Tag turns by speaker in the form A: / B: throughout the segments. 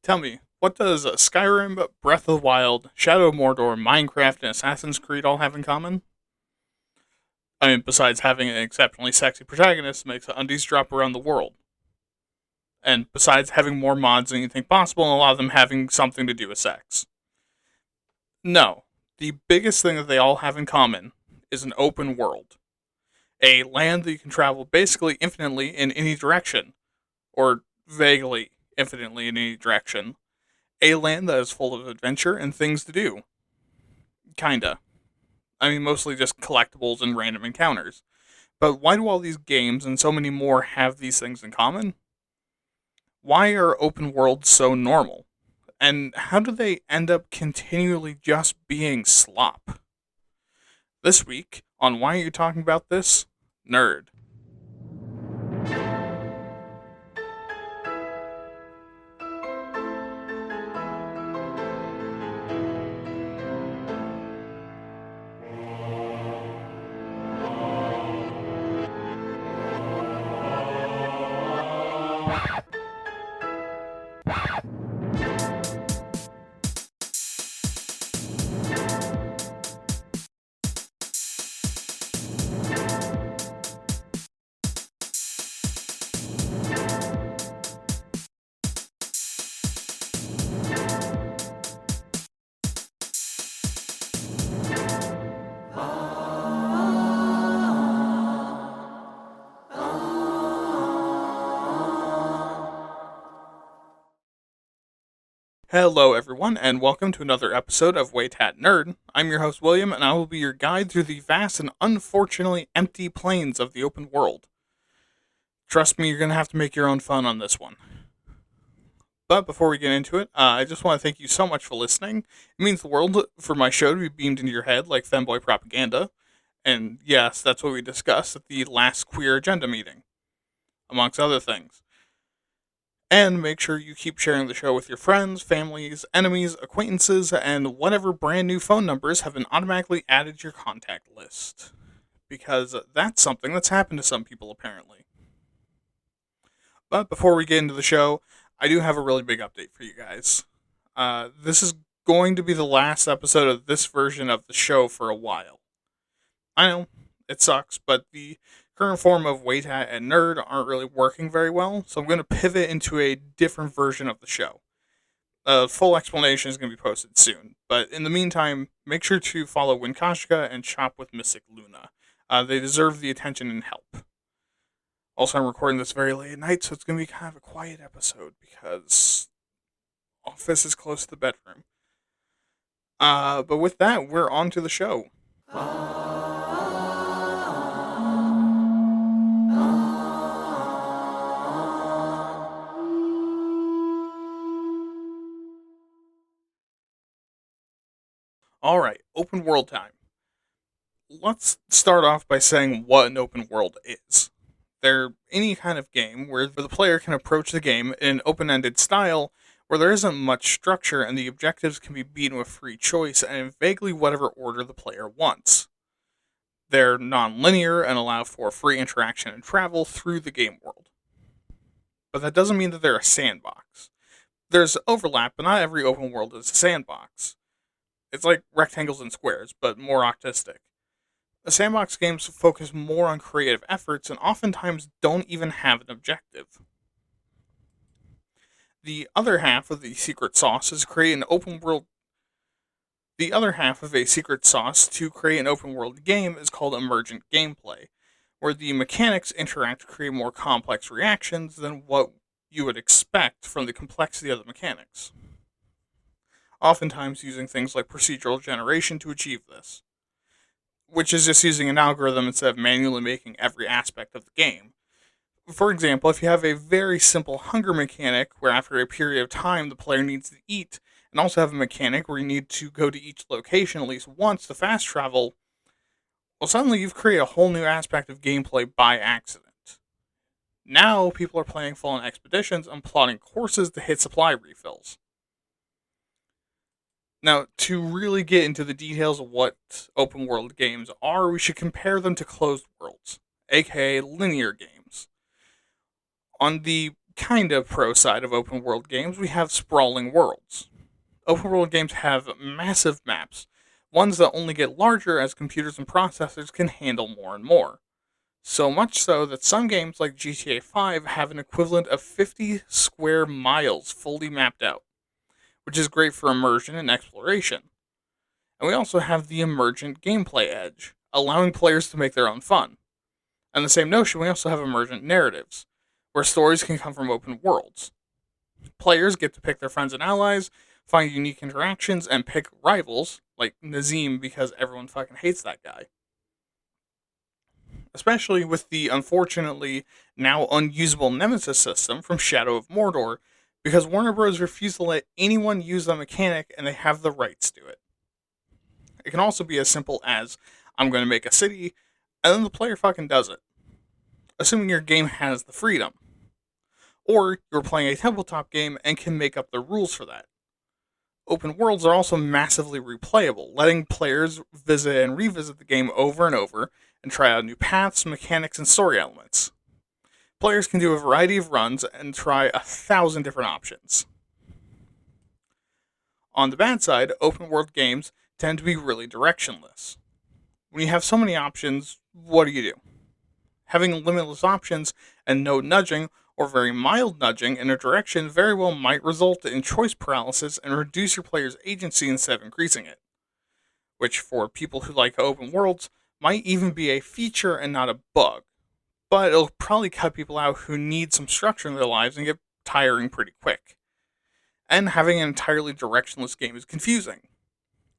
A: Tell me, what does Skyrim, Breath of the Wild, Shadow of Mordor, Minecraft, and Assassin's Creed all have in common? I mean, besides having an exceptionally sexy protagonist that makes the undies drop around the world. And besides having more mods than you think possible, and a lot of them having something to do with sex. No. The biggest thing that they all have in common is an open world. A land that you can travel basically infinitely in any direction, or vaguely infinitely in any direction. A land that is full of adventure and things to do. Kinda. I mean, mostly just collectibles and random encounters. But why do all these games and so many more have these things in common? Why are open worlds so normal? And how do they end up continually just being slop? This week, on Why Are You Talking About This? Nerd. Hello, everyone, and welcome to another episode of WAYTAT Nerd. I'm your host, William, and I will be your guide through the vast and unfortunately empty plains of the open world. Trust me, you're going to have to make your own fun on this one. But before we get into it, I just want to thank you so much for listening. It means the world for my show to be beamed into your head like femboy propaganda. And yes, that's what we discussed at the last Queer Agenda meeting, amongst other things. And make sure you keep sharing the show with your friends, families, enemies, acquaintances, and whatever brand new phone numbers have been automatically added to your contact list. Because that's something that's happened to some people, apparently. But before we get into the show, I do have a really big update for you guys. This is going to be the last episode of this version of the show for a while. I know, it sucks, but the current form of WAYTAT and Nerd aren't really working very well, so I'm going to pivot into a different version of the show. A full explanation is going to be posted soon, but in the meantime, make sure to follow Winkashka and Chop with Mystic Luna. They deserve the attention and help. Also, I'm recording this very late at night, so it's going to be kind of a quiet episode because office is close to the bedroom. But with that, we're on to the show. Alright, open world time. Let's start off by saying what an open world is. They're any kind of game where the player can approach the game in an open-ended style where there isn't much structure and the objectives can be beaten with free choice and in vaguely whatever order the player wants. They're non-linear and allow for free interaction and travel through the game world. But that doesn't mean that they're a sandbox. There's overlap, but not every open world is a sandbox. It's like rectangles and squares, but more autistic. The sandbox games focus more on creative efforts and oftentimes don't even have an objective. The other half of the secret sauce is create an open world. The other half of a secret sauce to create an open world game is called emergent gameplay, where the mechanics interact to create more complex reactions than what you would expect from the complexity of the mechanics. Oftentimes using things like procedural generation to achieve this, which is just using an algorithm instead of manually making every aspect of the game. For example, if you have a very simple hunger mechanic where after a period of time the player needs to eat, and also have a mechanic where you need to go to each location at least once to fast travel, well, suddenly you've created a whole new aspect of gameplay by accident. Now people are playing full-on expeditions and plotting courses to hit supply refills. Now, to really get into the details of what open world games are, we should compare them to closed worlds, aka linear games. On the kind of pro side of open world games, we have sprawling worlds. Open world games have massive maps, ones that only get larger as computers and processors can handle more and more. So much so that some games like GTA 5 have an equivalent of 50 square miles fully mapped out, which is great for immersion and exploration. And we also have the emergent gameplay edge, allowing players to make their own fun. And the same notion, we also have emergent narratives, where stories can come from open worlds. Players get to pick their friends and allies, find unique interactions, and pick rivals, like Nazim because everyone fucking hates that guy. Especially with the unfortunately now unusable Nemesis system from Shadow of Mordor, because Warner Bros. Refused to let anyone use the mechanic and they have the rights to it. It can also be as simple as, I'm going to make a city, and then the player fucking does it, assuming your game has the freedom. Or you're playing a tabletop game and can make up the rules for that. Open worlds are also massively replayable, letting players visit and revisit the game over and over and try out new paths, mechanics, and story elements. Players can do a variety of runs and try 1,000 different options. On the bad side, open world games tend to be really directionless. When you have so many options, what do? Having limitless options and no nudging or very mild nudging in a direction very well might result in choice paralysis and reduce your player's agency instead of increasing it. Which, for people who like open worlds, might even be a feature and not a bug. But it'll probably cut people out who need some structure in their lives and get tiring pretty quick. And having an entirely directionless game is confusing.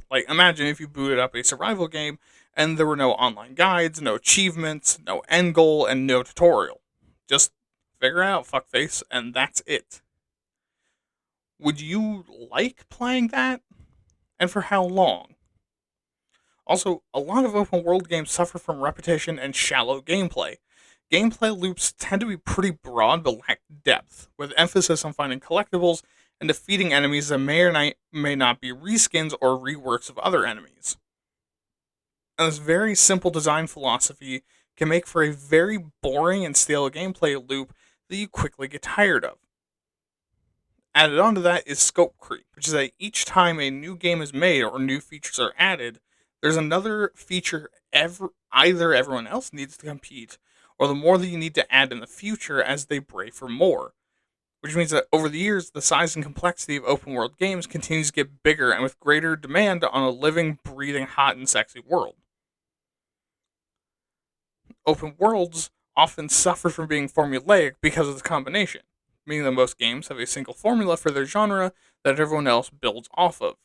A: Like, imagine if you booted up a survival game and there were no online guides, no achievements, no end goal, and no tutorial. Just figure it out, fuckface, and that's it. Would you like playing that? And for how long? Also, a lot of open world games suffer from repetition and shallow gameplay. Gameplay loops tend to be pretty broad but lack depth, with emphasis on finding collectibles and defeating enemies that may or may not be reskins or reworks of other enemies. And this very simple design philosophy can make for a very boring and stale gameplay loop that you quickly get tired of. Added onto that is scope creep, which is that each time a new game is made or new features are added, there's another feature either everyone else needs to compete, or the more that you need to add in the future as they bray for more. Which means that over the years, the size and complexity of open world games continues to get bigger and with greater demand on a living, breathing, hot, and sexy world. Open worlds often suffer from being formulaic because of the combination, meaning that most games have a single formula for their genre that everyone else builds off of.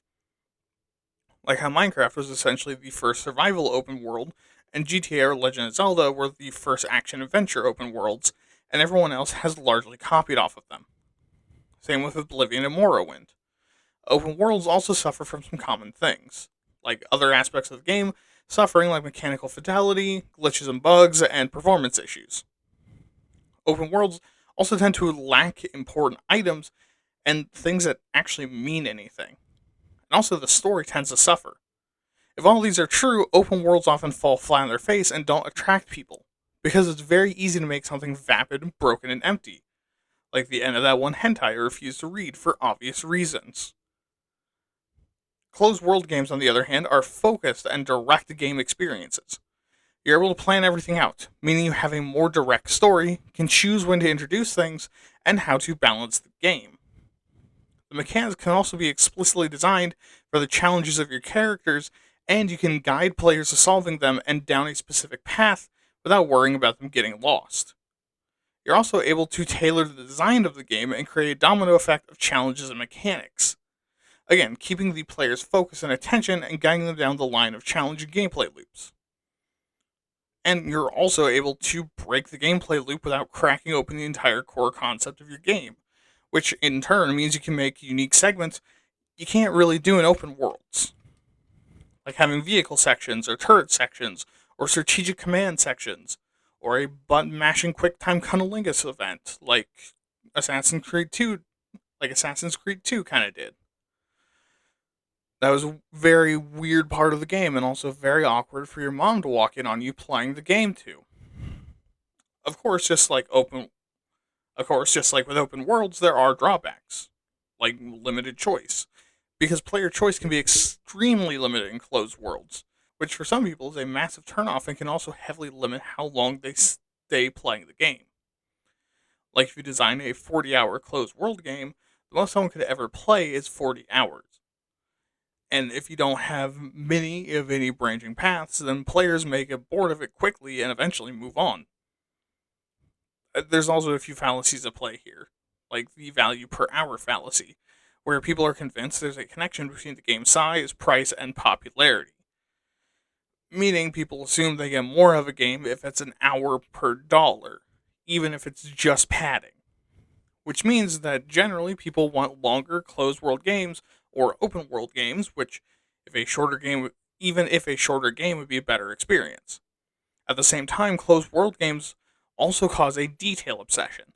A: Like how Minecraft was essentially the first survival open world, and GTA or Legend of Zelda were the first action-adventure open worlds, and everyone else has largely copied off of them. Same with Oblivion and Morrowind. Open worlds also suffer from some common things, like other aspects of the game suffering like mechanical fidelity, glitches and bugs, and performance issues. Open worlds also tend to lack important items and things that actually mean anything. And also the story tends to suffer. If all these are true, open worlds often fall flat on their face and don't attract people, because it's very easy to make something vapid, broken, and empty. Like the end of that one hentai I refused to read for obvious reasons. Closed world games, on the other hand, are focused and direct game experiences. You're able to plan everything out, meaning you have a more direct story, can choose when to introduce things, and how to balance the game. The mechanics can also be explicitly designed for the challenges of your characters, and you can guide players to solving them and down a specific path without worrying about them getting lost. You're also able to tailor the design of the game and create a domino effect of challenges and mechanics. Again, keeping the player's focus and attention and guiding them down the line of challenging gameplay loops. And you're also able to break the gameplay loop without cracking open the entire core concept of your game, which in turn means you can make unique segments you can't really do in open worlds. Like having vehicle sections, or turret sections, or strategic command sections, or a button-mashing quick-time cunnilingus event, like Assassin's Creed 2 kind of did. That was a very weird part of the game, and also very awkward for your mom to walk in on you playing the game to. Of course, just like Of course, just like with open worlds, there are drawbacks, like limited choice, because player choice can be extremely limited in closed worlds, which for some people is a massive turnoff and can also heavily limit how long they stay playing the game. Like if you design a 40-hour closed world game, the most someone could ever play is 40 hours. And if you don't have many of any branching paths, then players may get bored of it quickly and eventually move on. There's also a few fallacies at play here, like the value per hour fallacy, where people are convinced there's a connection between the game's size, price, and popularity. Meaning people assume they get more of a game if it's an hour per dollar, even if it's just padding. Which means that generally people want longer closed world games or open world games, which even if a shorter game would be a better experience. At the same time, closed world games also cause a detail obsession.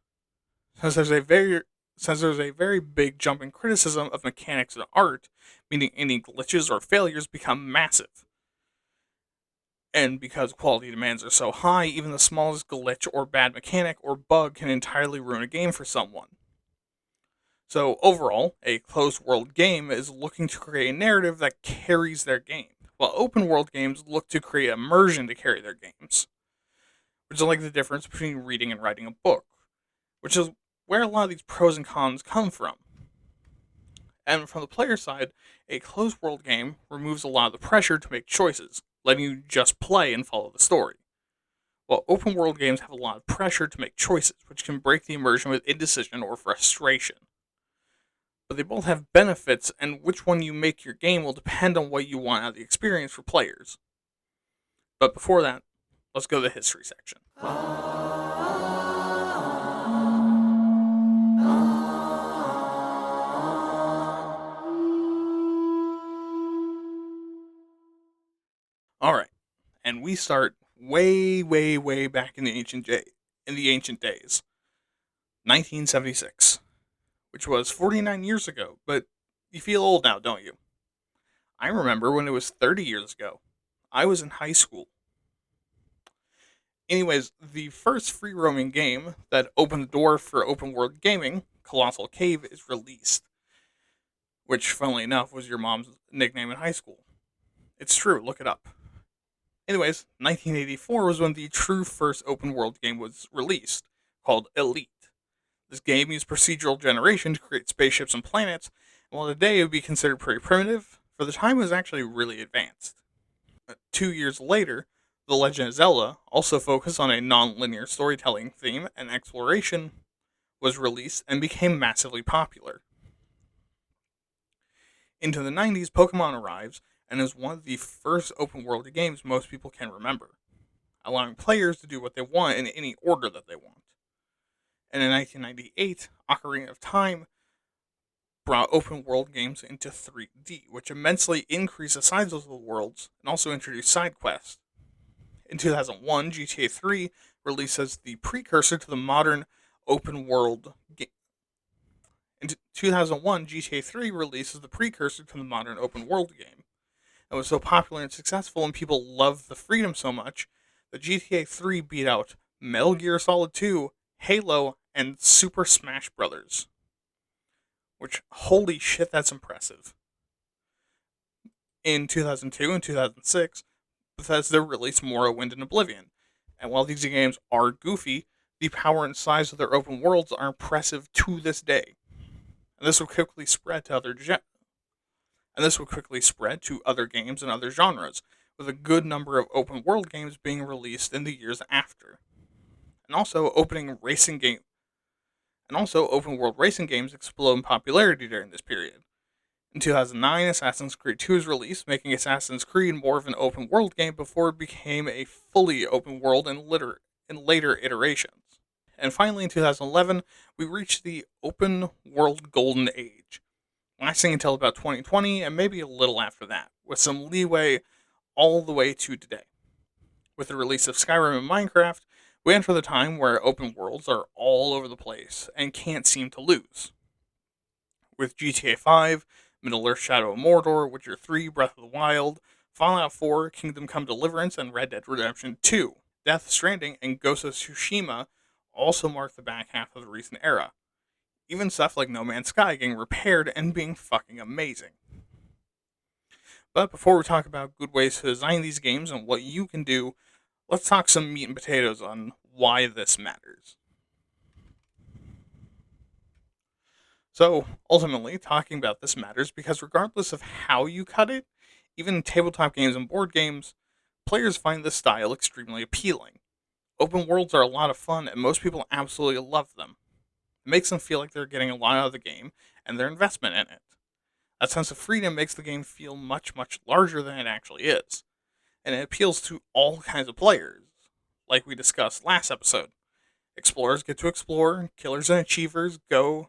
A: Since there's a very big jump in criticism of mechanics and art, meaning any glitches or failures become massive. And because quality demands are so high, even the smallest glitch or bad mechanic or bug can entirely ruin a game for someone. So overall, a closed world game is looking to create a narrative that carries their game, while open world games look to create immersion to carry their games. Which is like the difference between reading and writing a book, which is where a lot of these pros and cons come from. And from the player side, a closed world game removes a lot of the pressure to make choices, letting you just play and follow the story. While open world games have a lot of pressure to make choices, which can break the immersion with indecision or frustration. But they both have benefits, and which one you make your game will depend on what you want out of the experience for players. But before that, let's go to the history section. Alright, and we start way, way, way back in the ancient days. 1976, which was 49 years ago, but you feel old now, don't you? I remember when it was 30 years ago. I was in high school. Anyways, the first free roaming game that opened the door for open world gaming, Colossal Cave, is released. Which, funnily enough, was your mom's nickname in high school. It's true, look it up. Anyways, 1984 was when the true first open world game was released, called Elite. This game used procedural generation to create spaceships and planets, and while today it would be considered pretty primitive, for the time it was actually really advanced. 2 years later, The Legend of Zelda, also focused on a non-linear storytelling theme and exploration, was released and became massively popular. Into the 90s, Pokemon arrives and is one of the first open world games most people can remember, allowing players to do what they want in any order that they want. And in 1998, Ocarina of Time brought open world games into 3D, which immensely increased the size of the worlds and also introduced side quests. In 2001, GTA 3 released as the precursor to the modern open world game. In 2001, GTA 3 releases the precursor to the modern open world game. It was so popular and successful, and people loved the freedom so much that GTA 3 beat out Metal Gear Solid 2, Halo, and Super Smash Bros. Which, holy shit, that's impressive. In 2002 and 2006, Bethesda released Morrowind and Oblivion, and while these games are goofy, the power and size of their open worlds are impressive to this day. And this will quickly spread to other games and other genres, with a good number of open world games being released in the years after. And also open world racing games explode in popularity during this period. In 2009, Assassin's Creed 2 was released, making Assassin's Creed more of an open world game before it became a fully open world in later iterations. And finally, in 2011, we reached the open world golden age, lasting until about 2020 and maybe a little after that, with some leeway all the way to today. With the release of Skyrim and Minecraft, we enter the time where open worlds are all over the place and can't seem to lose. With GTA 5, Middle-earth Shadow of Mordor, Witcher 3, Breath of the Wild, Fallout 4, Kingdom Come Deliverance, and Red Dead Redemption 2, Death Stranding, and Ghost of Tsushima also marked the back half of the recent era. Even stuff like No Man's Sky getting repaired and being fucking amazing. But before we talk about good ways to design these games and what you can do, let's talk some meat and potatoes on why this matters. So, ultimately, talking about this matters because regardless of how you cut it, even in tabletop games and board games, players find this style extremely appealing. Open worlds are a lot of fun, and most people absolutely love them. It makes them feel like they're getting a lot out of the game and their investment in it. That sense of freedom makes the game feel much, much larger than it actually is, and it appeals to all kinds of players, like we discussed last episode. Explorers get to explore, killers and achievers get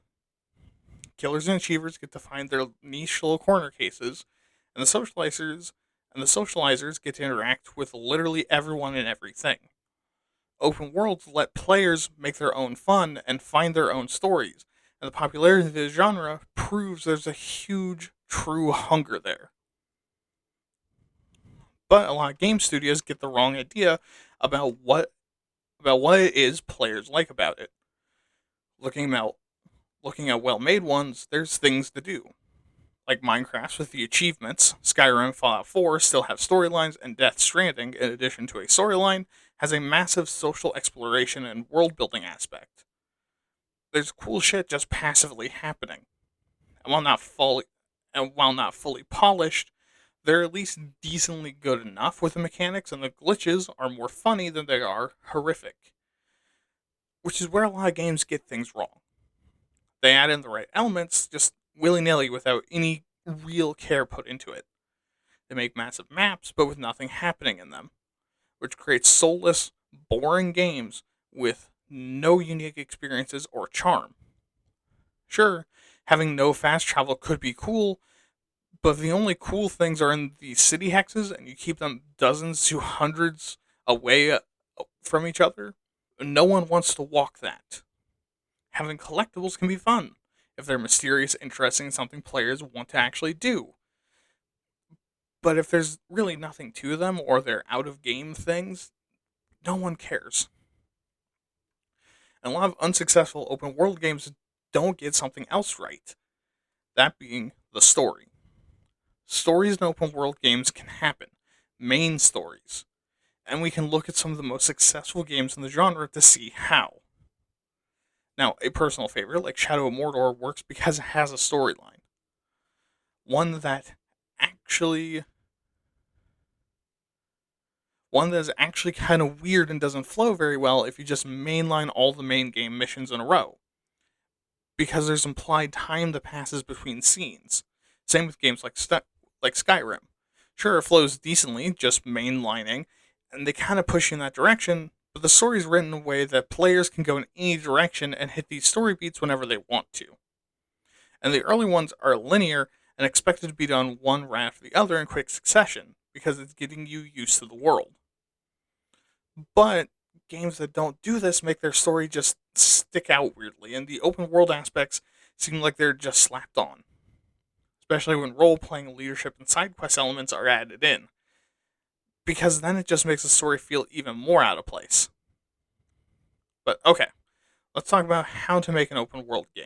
A: to find their niche little corner cases, and the socializers get to interact with literally everyone and everything. Open worlds let players make their own fun and find their own stories, and the popularity of the genre proves there's a huge, true hunger there. But a lot of game studios get the wrong idea about what it is players like about it. Looking at looking at well-made ones, there's things to do. Like Minecraft with the achievements, Skyrim and Fallout 4 still have storylines, and Death Stranding, in addition to a storyline, has a massive social exploration and world building aspect. There's cool shit just passively happening. And while not fully polished, they're at least decently good enough with the mechanics, and the glitches are more funny than they are horrific. Which is where a lot of games get things wrong. They add in the right elements just willy-nilly without any real care put into it. They make massive maps, but with nothing happening in them, which creates soulless, boring games with no unique experiences or charm. Sure, having no fast travel could be cool, but if the only cool things are in the city hexes and you keep them dozens to hundreds away from each other, no one wants to walk that. Having collectibles can be fun if they're mysterious, interesting, something players want to actually do. But if there's really nothing to them or they're out of game things, no one cares. And a lot of unsuccessful open world games don't get something else right. That being the story. Stories in open world games can happen. Main stories. And we can look at some of the most successful games in the genre to see how. Now, a personal favorite like Shadow of Mordor works because it has a storyline. One that actually is actually kind of weird and doesn't flow very well if you just mainline all the main game missions in a row. Because there's implied time that passes between scenes. Same with games like Skyrim. Sure, it flows decently, just mainlining, and they kind of push you in that direction, but the story's written in a way that players can go in any direction and hit these story beats whenever they want to. And the early ones are linear and expected to be done one right after the other in quick succession, because it's getting you used to the world. But games that don't do this make their story just stick out weirdly, and the open world aspects seem like they're just slapped on. Especially when role-playing, leadership, and side quest elements are added in. Because then it just makes the story feel even more out of place. But okay, let's talk about how to make an open world game.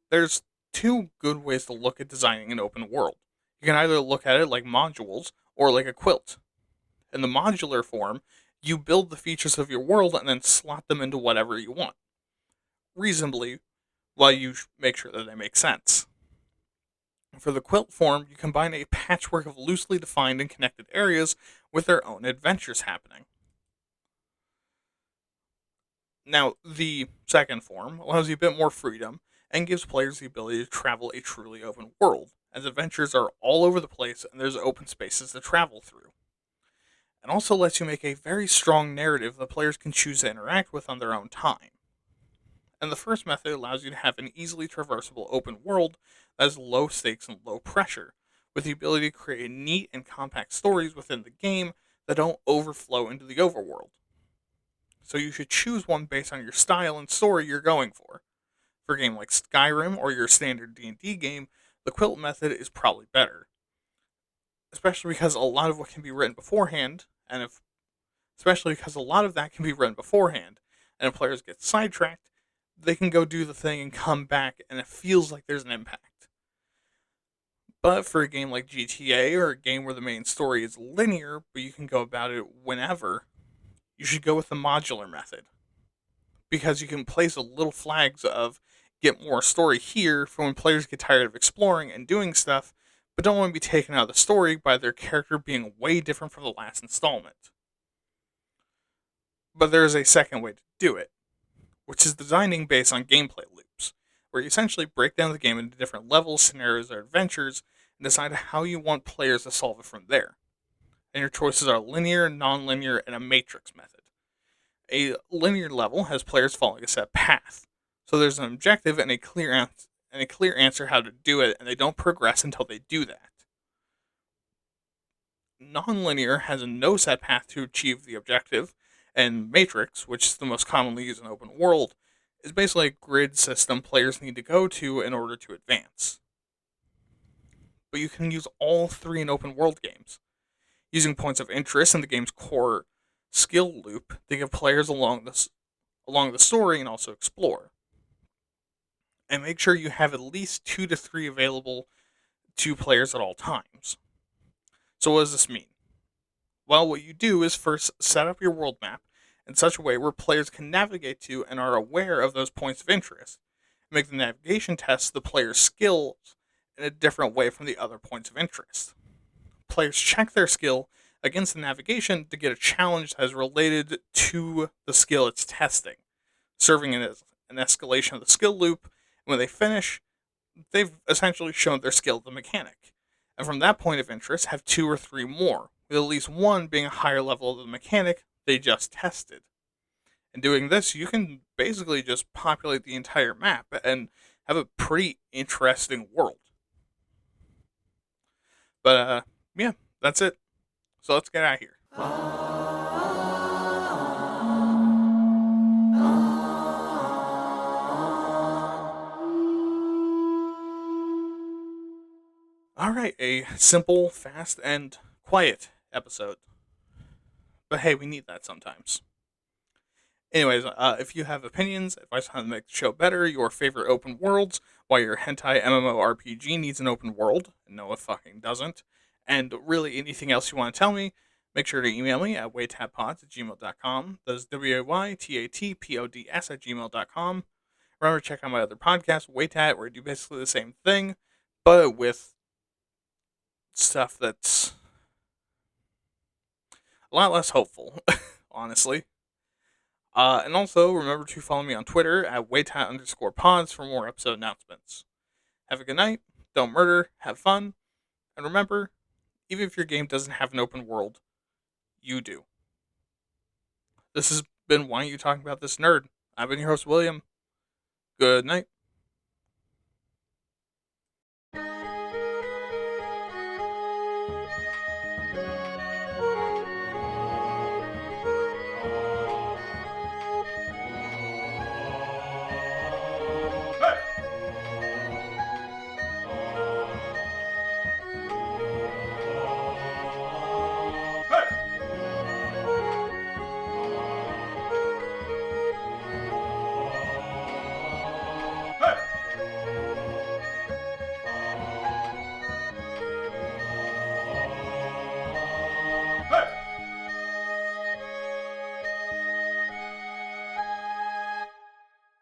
A: There's two good ways to look at designing an open world. You can either look at it like modules or like a quilt. In the modular form, you build the features of your world and then slot them into whatever you want. Reasonably, while you make sure that they make sense. For the quilt form, you combine a patchwork of loosely defined and connected areas with their own adventures happening. Now, the second form allows you a bit more freedom and gives players the ability to travel a truly open world, as adventures are all over the place and there's open spaces to travel through. It also lets you make a very strong narrative that players can choose to interact with on their own time. And the first method allows you to have an easily traversable open world that has low stakes and low pressure, with the ability to create neat and compact stories within the game that don't overflow into the overworld. So you should choose one based on your style and story you're going for. For a game like Skyrim or your standard D&D game, the quilt method is probably better, especially because a lot of what can be written beforehand, and if especially because a lot of that can be written beforehand, and if players get sidetracked, they can go do the thing and come back, and it feels like there's an impact. But for a game like GTA, or a game where the main story is linear, but you can go about it whenever, you should go with the modular method. Because you can place a little flags of get more story here for when players get tired of exploring and doing stuff, but don't want to be taken out of the story by their character being way different from the last installment. But there is a second way to do it, which is designing based on gameplay loops, where you essentially break down the game into different levels, scenarios, or adventures, and decide how you want players to solve it from there. And your choices are linear, non-linear, and a matrix method. A linear level has players following a set path, so there's an objective and a clear answer how to do it, and they don't progress until they do that. Non-linear has a no set path to achieve the objective, and matrix, which is the most commonly used in open world, is basically a grid system players need to go to in order to advance. But you can use all three in open world games, using points of interest in the game's core skill loop to give players along the story and also explore. And make sure you have at least 2 to 3 available to players at all times. So what does this mean? Well, what you do is first set up your world map in such a way where players can navigate to and are aware of those points of interest. Make the navigation test the player's skills in a different way from the other points of interest. Players check their skill against the navigation to get a challenge that is related to the skill it's testing, serving as an escalation of the skill loop. And when they finish, they've essentially shown their skill to the mechanic. And from that point of interest, have 2 or 3 more, with at least one being a higher level of the mechanic they just tested. In doing this, you can basically just populate the entire map and have a pretty interesting world. But, yeah, that's it. So let's get out of here. Alright, a simple, fast, and quiet episode. But hey, we need that sometimes. Anyways, if you have opinions, advice on how to make the show better, your favorite open worlds, why your hentai MMORPG needs an open world, and no, it fucking doesn't, and really anything else you want to tell me, make sure to email me at waytatpods@gmail.com. That is WAYTATPODS@gmail.com. Remember to check out my other podcast, Waytat, where I do basically the same thing, but with stuff that's a lot less hopeful, honestly. And also, remember to follow me on Twitter at waytat_pods for more episode announcements. Have a good night, don't murder, have fun, and remember, even if your game doesn't have an open world, you do. This has been Why Are You Talking About This Nerd? I've been your host, William. Good night.